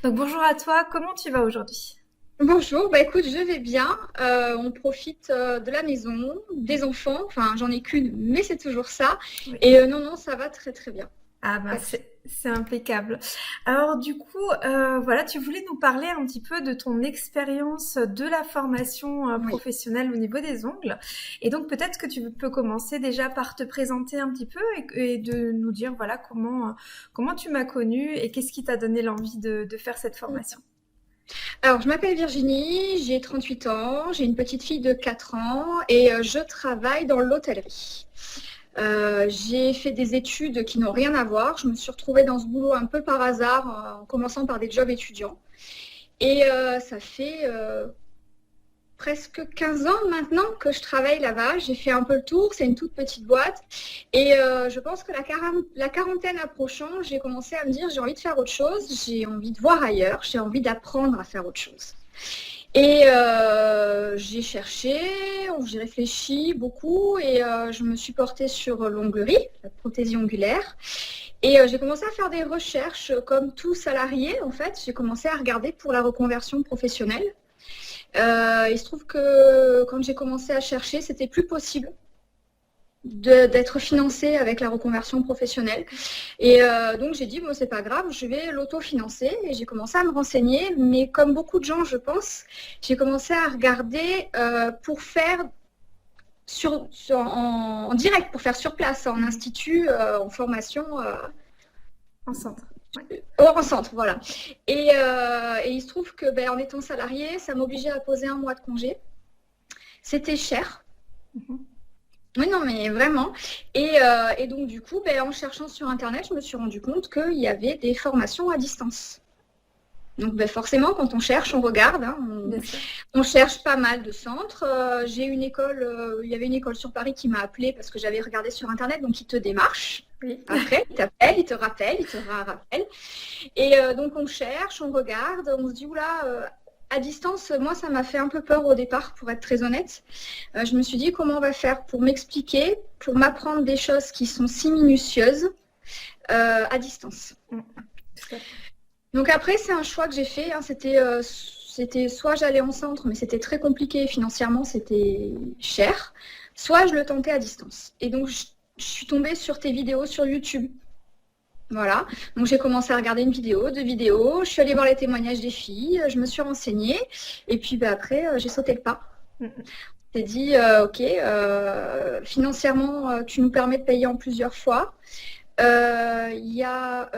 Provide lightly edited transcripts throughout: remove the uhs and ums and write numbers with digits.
Donc bonjour à toi, comment tu vas aujourd'hui? Bonjour, bah écoute, je vais bien. On profite de la maison, des enfants. Enfin, j'en ai qu'une, mais c'est toujours ça. Oui. Et non, non, ça va très très bien. Ah ben Pas de souci. c'est impeccable. Alors du coup, voilà, tu voulais nous parler un petit peu de ton expérience de la formation Oui. professionnelle au niveau des ongles. Et donc peut-être que tu peux commencer déjà par te présenter un petit peu et de nous dire voilà comment tu m'as connue et qu'est-ce qui t'a donné l'envie de faire cette formation. Alors, je m'appelle Virginie, j'ai 38 ans, j'ai une petite fille de 4 ans et je travaille dans l'hôtellerie. J'ai fait des études qui n'ont rien à voir. Je me suis retrouvée dans ce boulot un peu par hasard, en commençant par des jobs étudiants. Et ça fait presque 15 ans maintenant que je travaille là-bas. J'ai fait un peu le tour, c'est une toute petite boîte. Et je pense que la quarantaine approchant, j'ai commencé à me dire j'ai envie de faire autre chose, j'ai envie de voir ailleurs, j'ai envie d'apprendre à faire autre chose. Et j'ai cherché, j'ai réfléchi beaucoup et je me suis portée sur l'onglerie, la prothésie ongulaire. Et j'ai commencé à faire des recherches comme tout salarié en fait. J'ai commencé à regarder pour la reconversion professionnelle. Il se trouve que quand j'ai commencé à chercher, c'était plus possible d'être financé avec la reconversion professionnelle. Et donc j'ai dit, bon, c'est pas grave, je vais l'autofinancer. Et j'ai commencé à me renseigner. Mais comme beaucoup de gens, je pense, j'ai commencé à regarder pour faire en direct, pour faire sur place, en institut, en formation. En centre. Ouais. En centre, voilà. Et il se trouve que en étant salarié, ça m'obligeait à poser un mois de congé. C'était cher. Mhm. Oui, non, mais vraiment. Et donc, du coup, en cherchant sur Internet, je me suis rendu compte qu'il y avait des formations à distance. Donc, forcément, quand on cherche, on regarde. Hein, Bien sûr. on cherche pas mal de centres. J'ai une école, il y avait une école sur Paris qui m'a appelée parce que j'avais regardé sur Internet, donc il te démarche. Oui. Après, il t'appelle, il te rappelle, il te rappelle. Et donc, on cherche, on regarde, on se dit, oula, à distance, moi, ça m'a fait un peu peur au départ, pour être très honnête. Je me suis dit, comment on va faire pour m'expliquer, pour m'apprendre des choses qui sont si minutieuses à distance. Mm. Tout à fait. Donc après, c'est un choix que j'ai fait. Hein. C'était soit j'allais en centre, mais c'était très compliqué financièrement, c'était cher, soit je le tentais à distance. Et donc, je suis tombée sur tes vidéos sur YouTube. Voilà, donc j'ai commencé à regarder une vidéo, deux vidéos, je suis allée voir les témoignages des filles, je me suis renseignée, et puis après, j'ai sauté le pas. Mm. J'ai dit, ok, financièrement, tu nous permets de payer en plusieurs fois. Il y a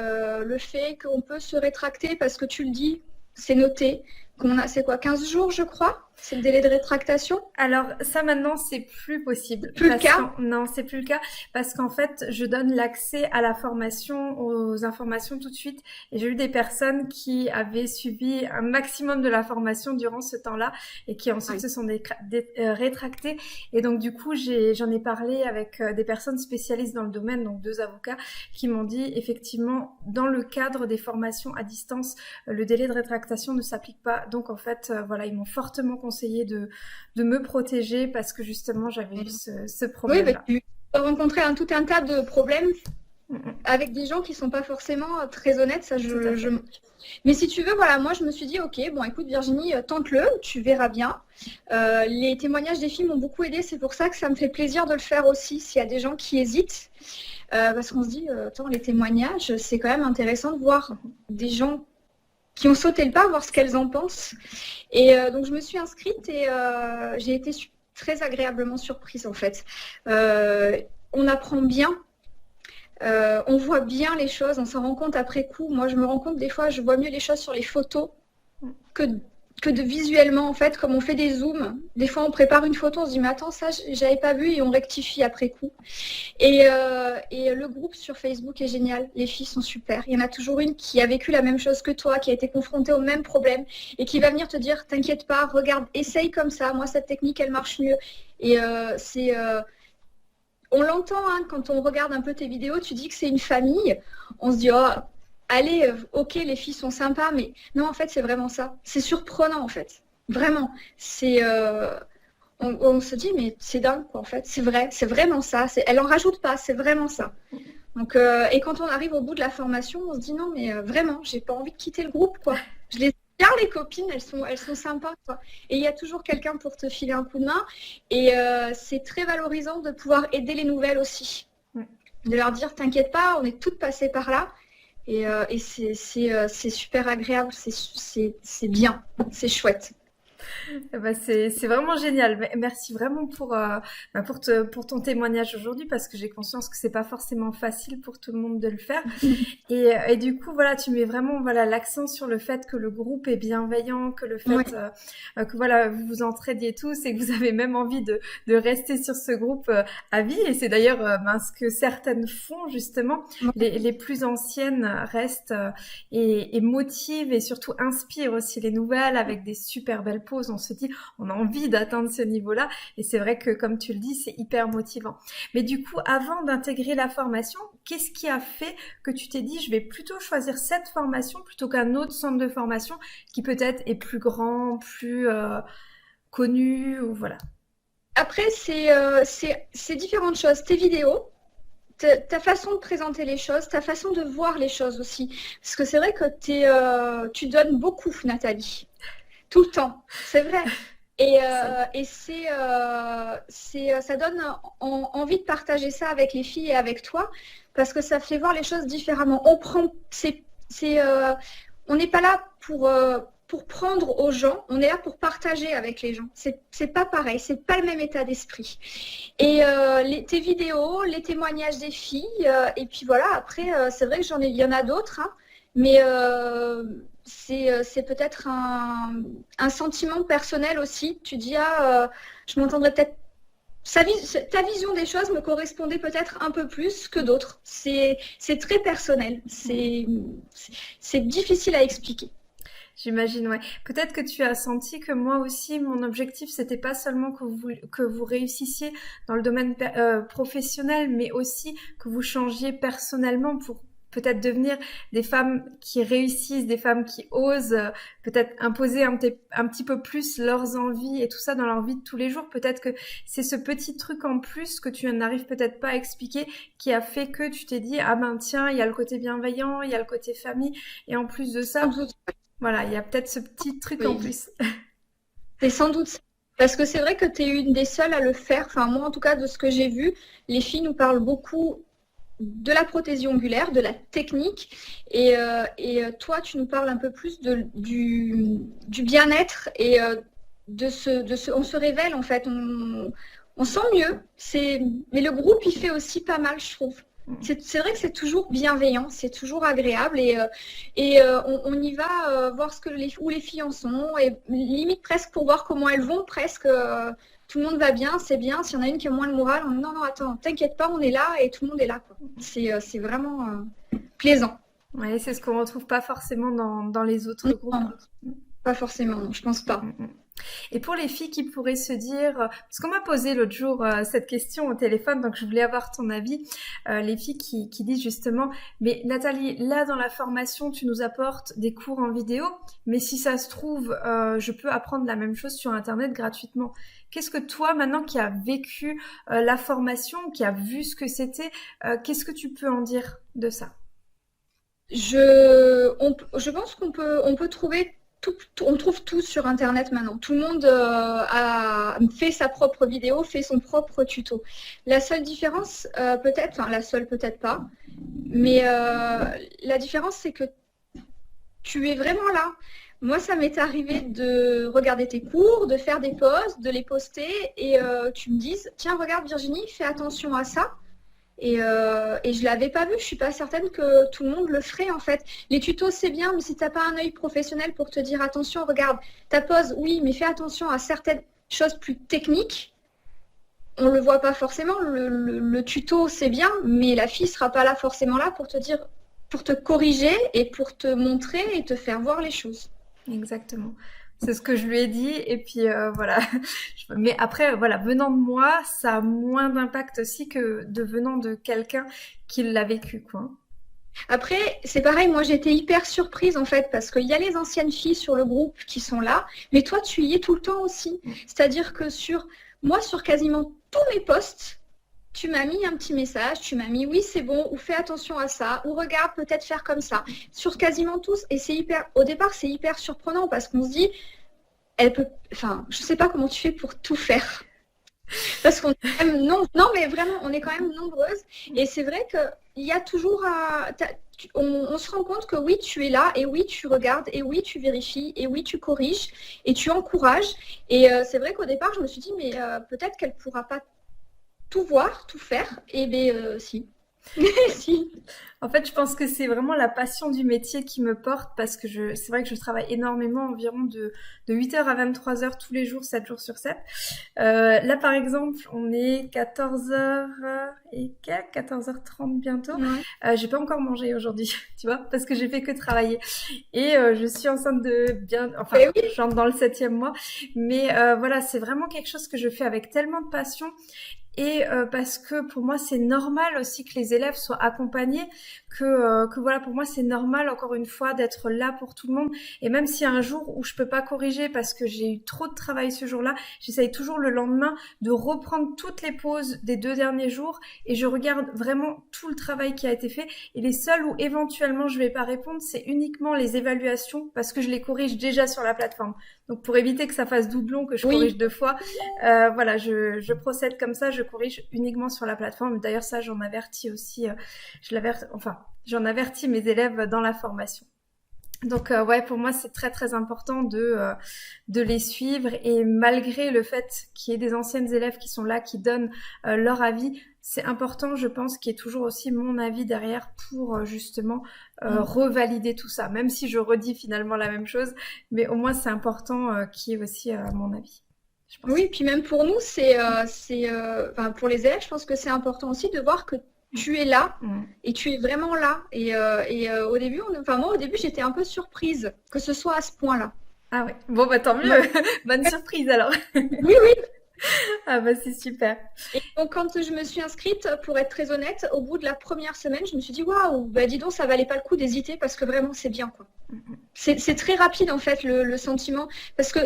le fait qu'on peut se rétracter parce que tu le dis, c'est noté, qu'on a, c'est quoi, 15 jours, je crois? C'est le délai de rétractation? Alors ça maintenant c'est plus possible C'est plus le parce cas? qu'en non c'est plus le cas parce qu'en fait je donne l'accès à la formation aux informations tout de suite et j'ai eu des personnes qui avaient suivi un maximum de la formation durant ce temps-là et qui ensuite Oui. se sont rétractées et donc du coup j'en ai parlé avec des personnes spécialistes dans le domaine donc deux avocats qui m'ont dit effectivement dans le cadre des formations à distance le délai de rétractation ne s'applique pas donc en fait voilà ils m'ont fortement conseillé de me protéger parce que justement j'avais eu ce Oui, problème-là. tu as rencontré tout un tas de problèmes Mm, mm. avec des gens qui sont pas forcément très honnêtes, ça Tout à fait. Mais si tu veux, voilà, moi je me suis dit, ok, bon écoute Virginie, tente-le, tu verras bien. Les témoignages des filles m'ont beaucoup aidé, c'est pour ça que ça me fait plaisir de le faire aussi, s'il y a des gens qui hésitent, parce qu'on se dit, attends, les témoignages, c'est quand même intéressant de voir des gens qui ont sauté le pas, voir ce qu'elles en pensent. Et donc je me suis inscrite et j'ai été très agréablement surprise en fait. On apprend bien. On voit bien les choses, on s'en rend compte après coup. Moi, je me rends compte des fois, je vois mieux les choses sur les photos que, que de visuellement, en fait, comme on fait des zooms. Des fois, on prépare une photo, on se dit, mais attends, ça, j'avais pas vu, et on rectifie après coup. Et le groupe sur Facebook est génial. Les filles sont super. Il y en a toujours une qui a vécu la même chose que toi, qui a été confrontée au même problème, et qui va venir te dire, t'inquiète pas, regarde, essaye comme ça. Moi, cette technique, elle marche mieux. Et on l'entend hein, quand on regarde un peu tes vidéos, tu dis que c'est une famille. On se dit, oh, allez, ok, les filles sont sympas, mais non, en fait, c'est vraiment ça. C'est surprenant, en fait. Vraiment. On se dit, mais c'est dingue, quoi, en fait. C'est vrai, c'est vraiment ça. Elle en rajoute pas, c'est vraiment ça. Donc, et quand on arrive au bout de la formation, on se dit non, mais vraiment, j'ai pas envie de quitter le groupe, quoi. Je les aime bien, les copines, elles sont sympas, quoi. Et il y a toujours quelqu'un pour te filer un coup de main. Et c'est très valorisant de pouvoir aider les nouvelles aussi. De leur dire, t'inquiète pas, on est toutes passées par là. Et c'est super agréable, c'est bien, c'est chouette. Bah, c'est vraiment génial. Merci vraiment pour ton témoignage aujourd'hui parce que j'ai conscience que c'est pas forcément facile pour tout le monde de le faire. Et du coup, voilà, tu mets vraiment voilà l'accent sur le fait que le groupe est bienveillant, que le fait Ouais. que voilà vous vous entraidiez tous et que vous avez même envie de rester sur ce groupe à vie. Et c'est d'ailleurs ce que certaines font justement. Les plus anciennes restent et motivent et surtout inspirent aussi les nouvelles avec des super belles pauses. On se dit, on a envie d'atteindre ce niveau-là. Et c'est vrai que, comme tu le dis, c'est hyper motivant. Mais du coup, avant d'intégrer la formation, qu'est-ce qui a fait que tu t'es dit, je vais plutôt choisir cette formation plutôt qu'un autre centre de formation qui peut-être est plus grand, plus connu, ou voilà. Après, c'est différentes choses. Tes vidéos, ta façon de présenter les choses, ta façon de voir les choses aussi. Parce que c'est vrai que tu donnes beaucoup, Nathalie. Tout le temps, c'est vrai. Et ça donne envie de partager ça avec les filles et avec toi, parce que ça fait voir les choses différemment. On n'est pas là pour prendre aux gens, on est là pour partager avec les gens. C'est pas pareil, c'est pas le même état d'esprit. Et tes vidéos, les témoignages des filles, et puis voilà, après, c'est vrai que il y en a d'autres, hein, mais c'est peut-être un sentiment personnel aussi. Tu dis, je m'entendrais peut-être. Ta vision des choses me correspondait peut-être un peu plus que d'autres. C'est très personnel. C'est difficile à expliquer. J'imagine, ouais. Peut-être que tu as senti que moi aussi, mon objectif, c'était pas seulement que vous réussissiez dans le domaine professionnel, mais aussi que vous changiez personnellement pour peut-être devenir des femmes qui réussissent, des femmes qui osent peut-être imposer un petit peu plus leurs envies et tout ça dans leur vie de tous les jours. Peut-être que c'est ce petit truc en plus que tu n'arrives peut-être pas à expliquer qui a fait que tu t'es dit, ah ben tiens, il y a le côté bienveillant, il y a le côté famille, et en plus de ça, voilà, il y a peut-être ce petit truc en Oui, plus. c'est sans doute ça. Parce que c'est vrai que tu es une des seules à le faire. Enfin, moi, en tout cas, de ce que j'ai vu, les filles nous parlent beaucoup de la prothésie ongulaire, de la technique. Et toi, tu nous parles un peu plus du bien-être et on se révèle, en fait. On sent mieux. Mais le groupe, il fait aussi pas mal, je trouve. C'est vrai que c'est toujours bienveillant, c'est toujours agréable on y va voir où les filles en sont et limite presque pour voir comment elles vont, presque tout le monde va bien, c'est bien. S'il y en a une qui a moins le moral, on dit non, attends, t'inquiète pas, on est là et tout le monde est là, quoi. C'est vraiment plaisant. Ouais, c'est ce qu'on retrouve pas forcément dans les autres groupes. Non, pas forcément, non, je pense pas. Et pour les filles qui pourraient se dire, parce qu'on m'a posé l'autre jour cette question au téléphone, donc je voulais avoir ton avis, les filles qui disent justement, mais Nathalie, là dans la formation, tu nous apportes des cours en vidéo, mais si ça se trouve, je peux apprendre la même chose sur Internet gratuitement. Qu'est-ce que toi, maintenant qui as vécu la formation, qui as vu ce que c'était, qu'est-ce que tu peux en dire de ça? Je pense qu'on peut trouver on trouve tout sur Internet maintenant. Tout le monde a fait sa propre vidéo, fait son propre tuto. La seule différence, peut-être, enfin la seule peut-être pas, mais la différence c'est que tu es vraiment là. Moi, ça m'est arrivé de regarder tes cours, de faire des posts, de les poster et tu me dises, tiens, regarde Virginie, fais attention à ça. Et je ne l'avais pas vu, je ne suis pas certaine que tout le monde le ferait en fait. Les tutos c'est bien, mais si tu n'as pas un œil professionnel pour te dire attention, regarde, ta pose, oui, mais fais attention à certaines choses plus techniques, on ne le voit pas forcément. Le tuto c'est bien, mais la fille ne sera pas là forcément là pour te dire, pour te corriger et pour te montrer et te faire voir les choses. Exactement. C'est ce que je lui ai dit et puis voilà. Mais après voilà, venant de moi, ça a moins d'impact aussi que de venant de quelqu'un qui l'a vécu quoi. Après, c'est pareil, moi j'étais hyper surprise en fait parce qu'il y a les anciennes filles sur le groupe qui sont là, mais toi tu y es tout le temps aussi. C'est-à-dire que sur quasiment tous mes posts, tu m'as mis un petit message, tu m'as mis oui, c'est bon, ou fais attention à ça, ou regarde, peut-être faire comme ça, sur quasiment tous. Et au départ, c'est hyper surprenant parce qu'on se dit, elle peut, enfin, je sais pas comment tu fais pour tout faire. Parce qu'on est quand même non, mais vraiment, on est quand même nombreuses. Et c'est vrai qu'il y a toujours on se rend compte que oui, tu es là, et oui, tu regardes, et oui, tu vérifies, et oui, tu corriges, et tu encourages. Et c'est vrai qu'au départ, je me suis dit, mais peut-être qu'elle ne pourra pas tout voir, tout faire. Et bien, si. Si. En fait, je pense que c'est vraiment la passion du métier qui me porte parce que c'est vrai que je travaille énormément, environ de 8 heures à 23 heures tous les jours, 7 jours sur 7. Là, par exemple, on est 14 heures et quelques, 14h30 bientôt. Ouais. J'ai pas encore mangé aujourd'hui, tu vois, parce que j'ai fait que travailler. Et je suis enceinte enfin, Oui. je rentre dans le 7e mois. Mais voilà, c'est vraiment quelque chose que je fais avec tellement de passion. Et parce que pour moi c'est normal aussi que les élèves soient accompagnés, que voilà, pour moi c'est normal encore une fois d'être là pour tout le monde. Et même s'il y a un jour où je peux pas corriger parce que j'ai eu trop de travail ce jour-là, j'essaye toujours le lendemain de reprendre toutes les pauses des 2 derniers jours et je regarde vraiment tout le travail qui a été fait. Et les seuls où éventuellement je vais pas répondre, c'est uniquement les évaluations parce que je les corrige déjà sur la plateforme. Donc pour éviter que ça fasse doublon, que je corrige 2 fois, voilà, je procède comme ça, je corrige uniquement sur la plateforme. D'ailleurs ça, j'en avertis aussi, j'en avertis mes élèves dans la formation. Donc ouais, pour moi c'est très très important de les suivre et malgré le fait qu'il y ait des anciennes élèves qui sont là, qui donnent leur avis, c'est important, je pense, qu'il y ait toujours aussi mon avis derrière pour justement revalider tout ça, même si je redis finalement la même chose, mais au moins c'est important qu'il y ait aussi mon avis. Je pense. Oui, puis même pour nous, enfin, pour les élèves, je pense que c'est important aussi de voir que tu es là et tu es vraiment là. Et au début, moi au début, j'étais un peu surprise que ce soit à ce point-là. Ah ouais, bon bah tant mieux, bonne surprise alors. Oui, oui. Ah bah c'est super. Et donc quand je me suis inscrite, pour être très honnête, au bout de la première semaine, je me suis dit waouh, bah dis donc, ça valait pas le coup d'hésiter parce que vraiment c'est bien quoi. C'est très rapide en fait le sentiment parce que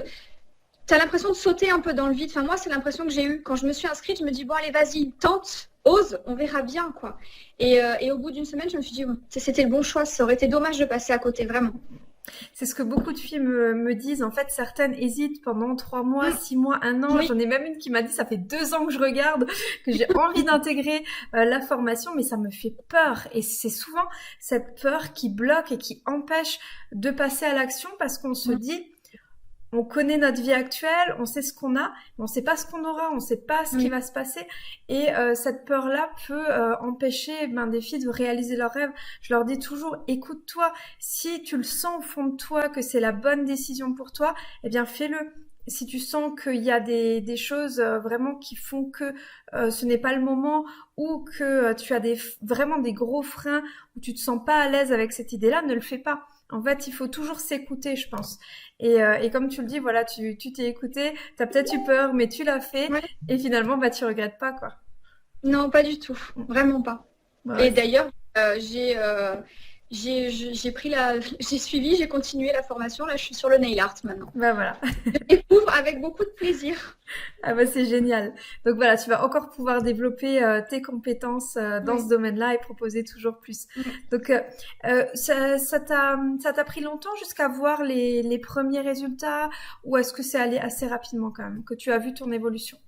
tu as l'impression de sauter un peu dans le vide. Enfin, moi, c'est l'impression que j'ai eue. Quand je me suis inscrite, je me dis, bon, allez, vas-y, tente, ose, on verra bien, quoi. Et au bout d'une semaine, je me suis dit, c'était le bon choix. Ça aurait été dommage de passer à côté, vraiment. C'est ce que beaucoup de filles me disent. En fait, certaines hésitent pendant 3 mois, 6 mois, 1 an. Oui. J'en ai même une qui m'a dit, ça fait 2 ans que je regarde, que j'ai envie d'intégrer la formation, mais ça me fait peur. Et c'est souvent cette peur qui bloque et qui empêche de passer à l'action parce qu'on se dit, on connaît notre vie actuelle, on sait ce qu'on a, mais on sait pas ce qu'on aura, on sait pas ce qui va se passer. Et cette peur-là peut empêcher des filles de réaliser leurs rêves. Je leur dis toujours, écoute-toi, si tu le sens au fond de toi que c'est la bonne décision pour toi, eh bien fais-le. Si tu sens qu'il y a des choses vraiment qui font que ce n'est pas le moment ou que tu as vraiment des gros freins où tu te sens pas à l'aise avec cette idée-là, ne le fais pas. En fait, il faut toujours s'écouter, je pense. Et comme tu le dis, voilà, tu t'es écouté, t'as peut-être eu peur, mais tu l'as fait, et finalement, tu regrettes pas, quoi. Non, pas du tout, vraiment pas. Ouais, et d'ailleurs, j'ai suivi, j'ai continué la formation. Là, je suis sur le nail art maintenant. Bah voilà. Je découvre avec beaucoup de plaisir. Ah bah c'est génial. Donc voilà, tu vas encore pouvoir développer tes compétences dans ce domaine-là et proposer toujours plus. Donc ça t'a pris longtemps jusqu'à voir les premiers résultats ou est-ce que c'est allé assez rapidement quand même, que tu as vu ton évolution?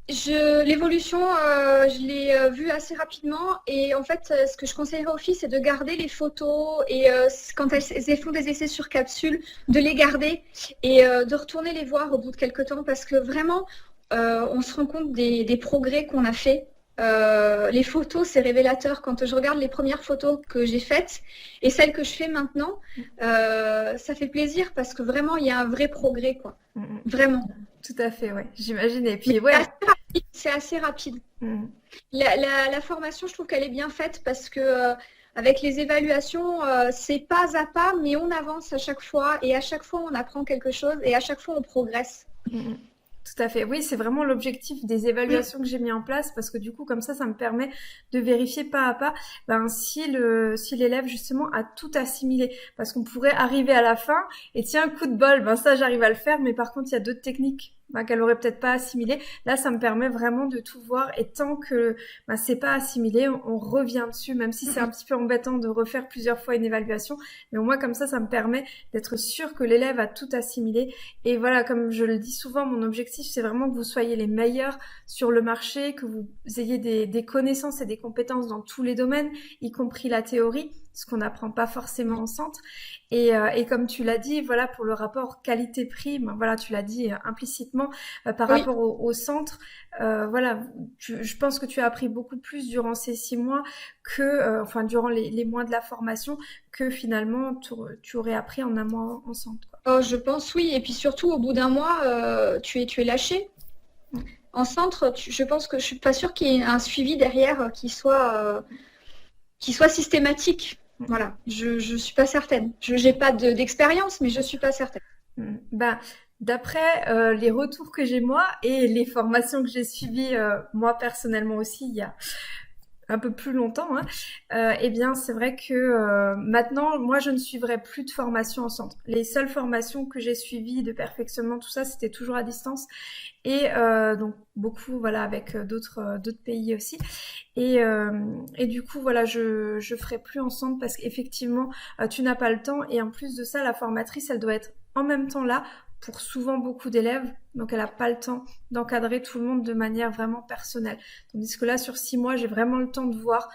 L'évolution, je l'ai vue assez rapidement et en fait, ce que je conseillerais aux filles, c'est de garder les photos et quand elles font des essais sur capsule, de les garder et de retourner les voir au bout de quelques temps parce que vraiment, on se rend compte des progrès qu'on a fait. Les photos, c'est révélateur. Quand je regarde les premières photos que j'ai faites et celles que je fais maintenant, ça fait plaisir parce que vraiment, il y a un vrai progrès, quoi. Vraiment. Tout à fait, ouais. J'imagine. Et puis, ouais. C'est assez rapide. La formation, je trouve qu'elle est bien faite parce que avec les évaluations, c'est pas à pas, mais on avance à chaque fois et à chaque fois, on apprend quelque chose et à chaque fois, on progresse. Tout à fait. Oui, c'est vraiment l'objectif des évaluations que j'ai mis en place parce que du coup, comme ça me permet de vérifier pas à pas si l'élève justement a tout assimilé. Parce qu'on pourrait arriver à la fin et tiens, coup de bol, ça j'arrive à le faire, mais par contre, il y a d'autres techniques qu'elle aurait peut-être pas assimilé. Là, ça me permet vraiment de tout voir. Et tant que c'est pas assimilé, on revient dessus, même si c'est un petit peu embêtant de refaire plusieurs fois une évaluation. Mais au moins, comme ça me permet d'être sûr que l'élève a tout assimilé. Et voilà, comme je le dis souvent, mon objectif, c'est vraiment que vous soyez les meilleurs sur le marché, que vous ayez des connaissances et des compétences dans tous les domaines, y compris la théorie, ce qu'on n'apprend pas forcément en centre. Et comme tu l'as dit, voilà, pour le rapport qualité-prix, voilà, tu l'as dit implicitement par Oui. rapport au centre. Voilà, je pense que tu as appris beaucoup plus durant ces 6 mois que, durant les mois de la formation, que finalement tu aurais appris en un mois en centre, quoi. Oh, je pense oui. Et puis surtout, au bout d'un mois, tu es lâché. En centre, je pense que je suis pas sûre qu'il y ait un suivi derrière qui soit systématique. Voilà, je suis pas certaine. Je n'ai pas d'expérience, mais je suis pas certaine. D'après les retours que j'ai moi et les formations que j'ai suivies moi personnellement aussi il y a un peu plus longtemps, eh bien c'est vrai que maintenant moi je ne suivrai plus de formation en centre. Les seules formations que j'ai suivies de perfectionnement, tout ça, c'était toujours à distance. Et donc beaucoup, voilà, avec d'autres pays aussi. Et du coup, voilà, je ferai plus en centre parce qu'effectivement, tu n'as pas le temps. Et en plus de ça, la formatrice, elle doit être en même temps là pour souvent beaucoup d'élèves. Donc, elle n'a pas le temps d'encadrer tout le monde de manière vraiment personnelle. Tandis que là, sur 6 mois, j'ai vraiment le temps de voir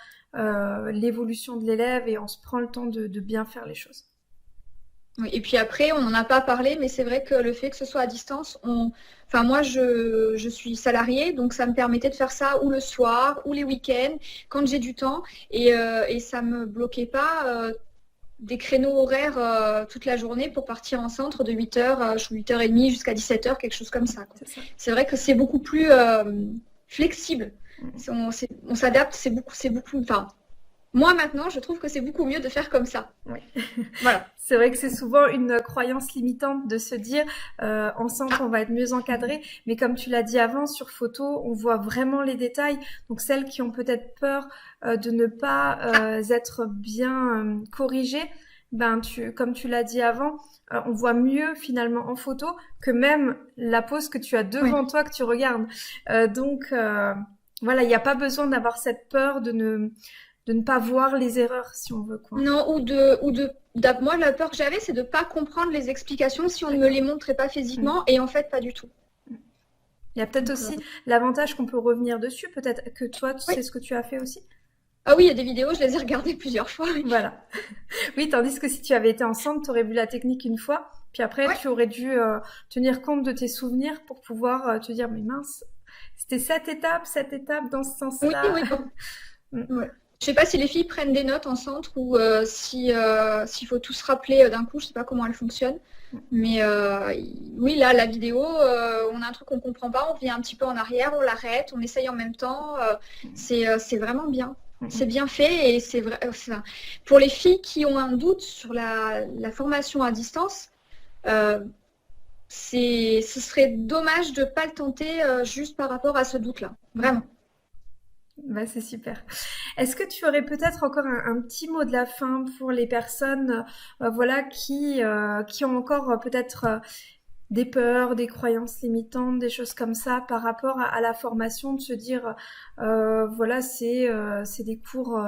l'évolution de l'élève et on se prend le temps de bien faire les choses. Oui, et puis après, on n'en a pas parlé, mais c'est vrai que le fait que ce soit à distance, enfin moi je suis salariée, donc ça me permettait de faire ça ou le soir ou les week-ends quand j'ai du temps, et ça me bloquait pas des créneaux horaires toute la journée pour partir en centre de 8h, 8h30 jusqu'à 17h, quelque chose comme ça, quoi. C'est vrai que c'est beaucoup plus flexible. On s'adapte, c'est beaucoup. Enfin, moi maintenant, je trouve que c'est beaucoup mieux de faire comme ça. Oui. Voilà. C'est vrai que c'est souvent une croyance limitante de se dire en centre on va être mieux encadré, mais comme tu l'as dit avant, sur photo on voit vraiment les détails. Donc celles qui ont peut-être peur de ne pas être bien corrigées, comme tu l'as dit avant, on voit mieux finalement en photo que même la pose que tu as devant toi que tu regardes. Donc voilà, il n'y a pas besoin d'avoir cette peur de ne pas voir les erreurs, si on veut, quoi. Non, moi, la peur que j'avais, c'est de ne pas comprendre les explications si on ne me les montrait pas physiquement, et en fait, pas du tout. Il y a peut-être aussi l'avantage qu'on peut revenir dessus, peut-être que toi, tu sais ce que tu as fait aussi. Ah oui, il y a des vidéos, je les ai regardées plusieurs fois. Voilà. Oui, tandis que si tu avais été enceinte, tu aurais vu la technique une fois, puis après, tu aurais dû tenir compte de tes souvenirs pour pouvoir te dire, mais mince, c'était cette étape dans ce sens-là. Oui. Ouais. Je sais pas si les filles prennent des notes en centre ou s'il faut tout se rappeler d'un coup, je sais pas comment elle fonctionne. Mais oui, là, la vidéo, on a un truc qu'on comprend pas, on revient un petit peu en arrière, on l'arrête, on essaye en même temps. C'est vraiment bien. C'est bien fait et c'est vrai. Pour les filles qui ont un doute sur la formation à distance, ce serait dommage de ne pas le tenter juste par rapport à ce doute-là. Vraiment. C'est super. Est-ce que tu aurais peut-être encore un petit mot de la fin pour les personnes voilà, qui ont encore peut-être des peurs, des croyances limitantes, des choses comme ça par rapport à la formation, de se dire voilà, c'est des cours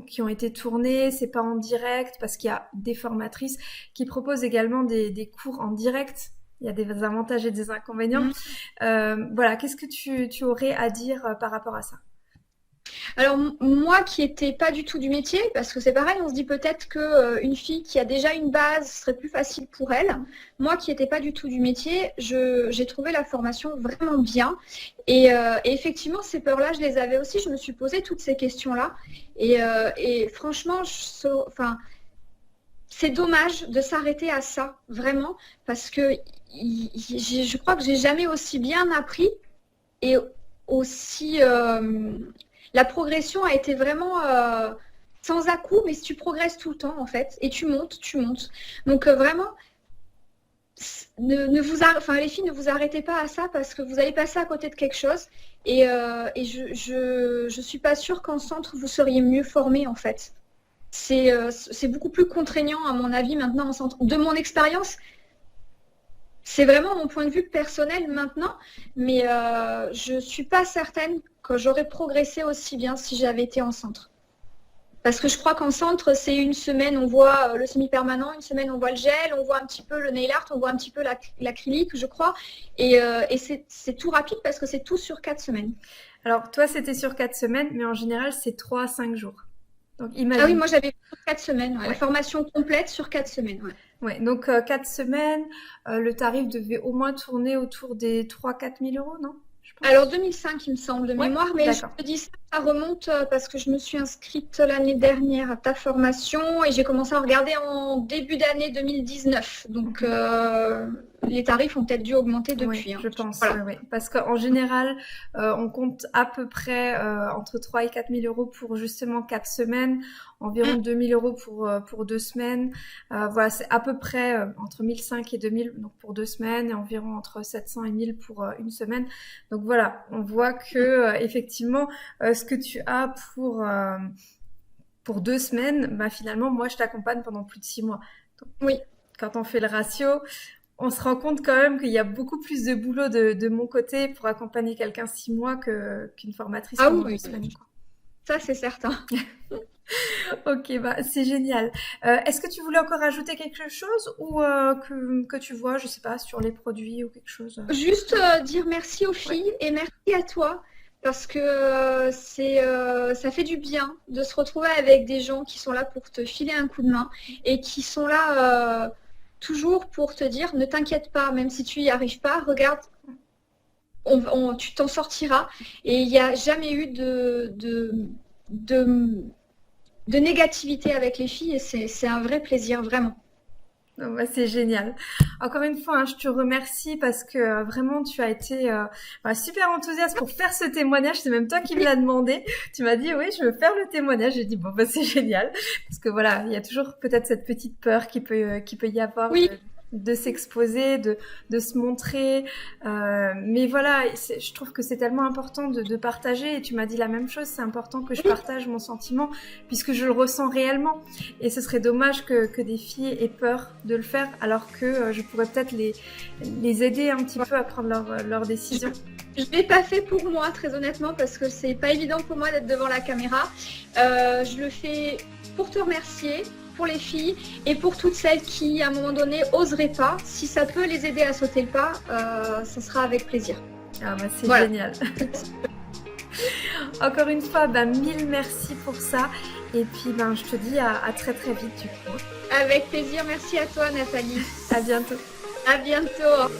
qui ont été tournés, c'est pas en direct, parce qu'il y a des formatrices qui proposent également des cours en direct. Il y a des avantages et des inconvénients. Voilà, qu'est-ce que tu aurais à dire par rapport à ça? Alors moi qui n'étais pas du tout du métier, parce que c'est pareil, on se dit peut-être qu'une fille qui a déjà une base serait plus facile pour elle. Moi qui n'étais pas du tout du métier, j'ai trouvé la formation vraiment bien. Et effectivement, ces peurs-là, je les avais aussi. Je me suis posé toutes ces questions-là. Et franchement, c'est dommage de s'arrêter à ça, vraiment, parce que je crois que j'ai jamais aussi bien appris et aussi... la progression a été vraiment sans à-coup, mais tu progresses tout le temps en fait, et tu montes. Donc vraiment, les filles, ne vous arrêtez pas à ça parce que vous allez passer à côté de quelque chose. Et je suis pas sûre qu'en centre vous seriez mieux formés en fait. C'est beaucoup plus contraignant à mon avis maintenant en centre. De mon expérience, C'est vraiment mon point de vue personnel maintenant, mais je ne suis pas certaine que j'aurais progressé aussi bien si j'avais été en centre. Parce que je crois qu'en centre, c'est une semaine, on voit le semi-permanent, une semaine, on voit le gel, on voit un petit peu le nail art, on voit un petit peu l'acrylique, je crois. Et c'est tout rapide parce que c'est tout sur 4 semaines. Alors, toi, c'était sur 4 semaines, mais en général, c'est 3 à 5 jours. Donc, Ah oui, imagine. moi j'avais sur 4 semaines, la Ouais. formation complète sur 4 semaines. Ouais. Donc, 4 semaines, le tarif devait au moins tourner autour des 3 4 000 euros, non? Je pense. Alors 2005, il me semble, de Ouais, mémoire, mais je d'accord. te dis ça, ça remonte parce que je me suis inscrite l'année dernière à ta formation et j'ai commencé à regarder en début d'année 2019. Donc les tarifs ont peut-être dû augmenter depuis. Oui, je pense. Voilà. Oui. Parce qu'en général, on compte à peu près entre 3 et 4 000 euros pour justement 4 semaines, environ 2 000 euros pour 2 semaines. Voilà, c'est à peu près entre 1 500 et 2 000 donc pour 2 semaines et environ entre 700 et 1 000 pour une semaine. Donc voilà, on voit que effectivement, ce que tu as pour 2 semaines, bah, finalement, moi, je t'accompagne pendant plus de 6 mois. Donc, Oui. quand on fait le ratio, on se rend compte quand même qu'il y a beaucoup plus de boulot de mon côté pour accompagner quelqu'un 6 mois qu'une formatrice Ah pendant oui, 2 semaines, quoi. ça c'est certain. Ok, bah c'est génial. Est-ce que tu voulais encore ajouter quelque chose ou que tu vois, je sais pas, sur les produits ou quelque chose Juste dire merci aux filles et merci à toi parce que ça fait du bien de se retrouver avec des gens qui sont là pour te filer un coup de main et qui sont là toujours pour te dire ne t'inquiète pas, même si tu n'y arrives pas, regarde, tu t'en sortiras. Et il n'y a jamais eu de négativité avec les filles et c'est un vrai plaisir, vraiment. Non, bah, c'est génial. Encore une fois, hein, je te remercie parce que vraiment tu as été bah, super enthousiaste pour faire ce témoignage. C'est même toi qui me l'as demandé. Tu m'as dit oui, je veux faire le témoignage. J'ai dit bon bah c'est génial parce que voilà, il y a toujours peut-être cette petite peur qui peut y avoir Oui. de s'exposer, de se montrer. Mais voilà, je trouve que c'est tellement important de partager. Et tu m'as dit la même chose. C'est important que je partage mon sentiment puisque je le ressens réellement. Et ce serait dommage que des filles aient peur de le faire alors que je pourrais peut-être les aider un petit peu à prendre leur décision. Je ne l'ai pas fait pour moi, très honnêtement, parce que c'est pas évident pour moi d'être devant la caméra. Je le fais pour te remercier, pour les filles et pour toutes celles qui, à un moment donné, oseraient pas. Si ça peut les aider à sauter le pas, ça sera avec plaisir. Ah bah c'est Voilà. génial. Encore une fois, bah, mille merci pour ça. Et puis, ben, je te dis à très très vite du coup. Avec plaisir. Merci à toi, Nathalie. À bientôt. À bientôt.